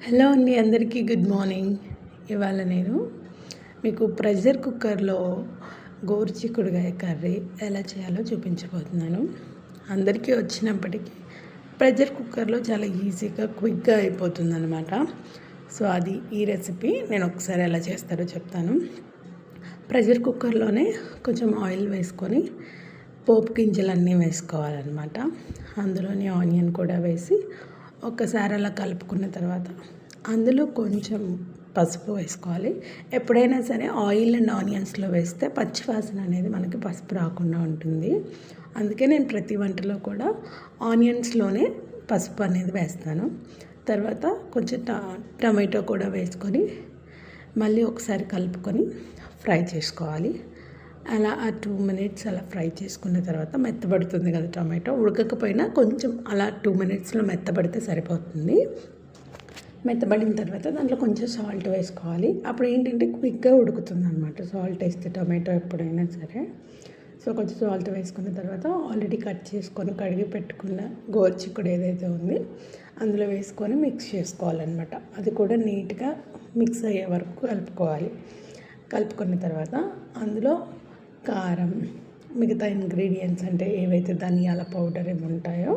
Hello అండి, అందరికీ good morning. ఇవాళ నేను మీకు ప్రెషర్ కుక్కర్లో గోరుచిక్కుడుకాయ కర్రీ ఎలా చేయాలో చూపించబోతున్నాను. అందరికీ వచ్చినప్పటికీ ప్రెషర్ కుక్కర్లో చాలా ఈజీగా క్విక్గా అయిపోతుంది అనమాట. సో అది ఈ రెసిపీ నేను ఒకసారి ఎలా చేస్తారో చెప్తాను. ప్రెషర్ కుక్కర్లోనే కొంచెం ఆయిల్ వేసుకొని పోపు గింజలన్నీ వేసుకోవాలన్నమాట. అందులోని ఆనియన్ కూడా వేసి ఒక్కసారి అలా కలుపుకున్న తర్వాత అందులో కొంచెం పసుపు వేసుకోవాలి. ఎప్పుడైనా సరే ఆయిల్ అండ్ ఆనియన్స్లో వేస్తే పచ్చివాసన అనేది మనకి పసుపు రాకుండా ఉంటుంది. అందుకే నేను ప్రతి వంటలో కూడా ఆనియన్స్లోనే పసుపు అనేది వేస్తాను. తర్వాత కొంచెం టమాటో కూడా వేసుకొని మళ్ళీ ఒకసారి కలుపుకొని ఫ్రై చేసుకోవాలి. అలా 2 minutes అలా ఫ్రై చేసుకున్న తర్వాత మెత్తబడుతుంది కదా టమాటో. ఉడకకపోయినా కొంచెం అలా 2 minutesలో మెత్తబడితే సరిపోతుంది. మెత్తబడిన తర్వాత దాంట్లో కొంచెం సాల్ట్ వేసుకోవాలి. అప్పుడు ఏంటంటే క్విక్గా ఉడుకుతుంది అనమాట సాల్ట్ వేస్తే టమాటో ఎప్పుడైనా సరే. సో కొంచెం సాల్ట్ వేసుకున్న తర్వాత ఆల్రెడీ కట్ చేసుకొని కడిగి పెట్టుకున్న గోరుచిక్కుడు ఏదైతే ఉంది అందులో వేసుకొని మిక్స్ చేసుకోవాలన్నమాట. అది కూడా నీట్గా మిక్స్ అయ్యే వరకు కలుపుకోవాలి. కలుపుకున్న తర్వాత అందులో కారం, మిగతా ఇంగ్రీడియంట్స్ అంటే ఏవైతే ధనియాల పౌడర్ ఏమి ఉంటాయో,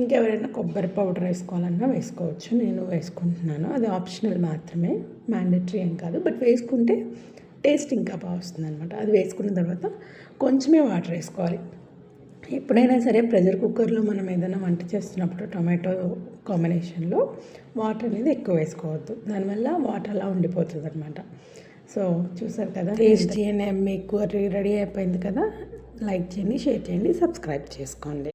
ఇంకెవరైనా కొబ్బరి పౌడర్ వేసుకోవాలన్నా వేసుకోవచ్చు. నేను వేసుకుంటున్నాను. అది ఆప్షనల్ మాత్రమే, మ్యాండేటరీ ఏం కాదు. బట్ వేసుకుంటే టేస్ట్ ఇంకా బాగా వస్తుంది అనమాట. అది వేసుకున్న తర్వాత కొంచెమే వాటర్ వేసుకోవాలి. ఎప్పుడైనా సరే ప్రెషర్ కుక్కర్లో మనం ఏదైనా వంట చేస్తున్నప్పుడు టమాటో కాంబినేషన్లో వాటర్ అనేది ఎక్కువ వేసుకోవద్దు. దానివల్ల వాటర్ అలా ఉండిపోతుంది అనమాట. సో చూసారు కదా, tasty and Emmy curry ready అయిపోయింది కదా. లైక్ చేయండి, షేర్ చేయండి, సబ్స్క్రైబ్ చేసుకోండి.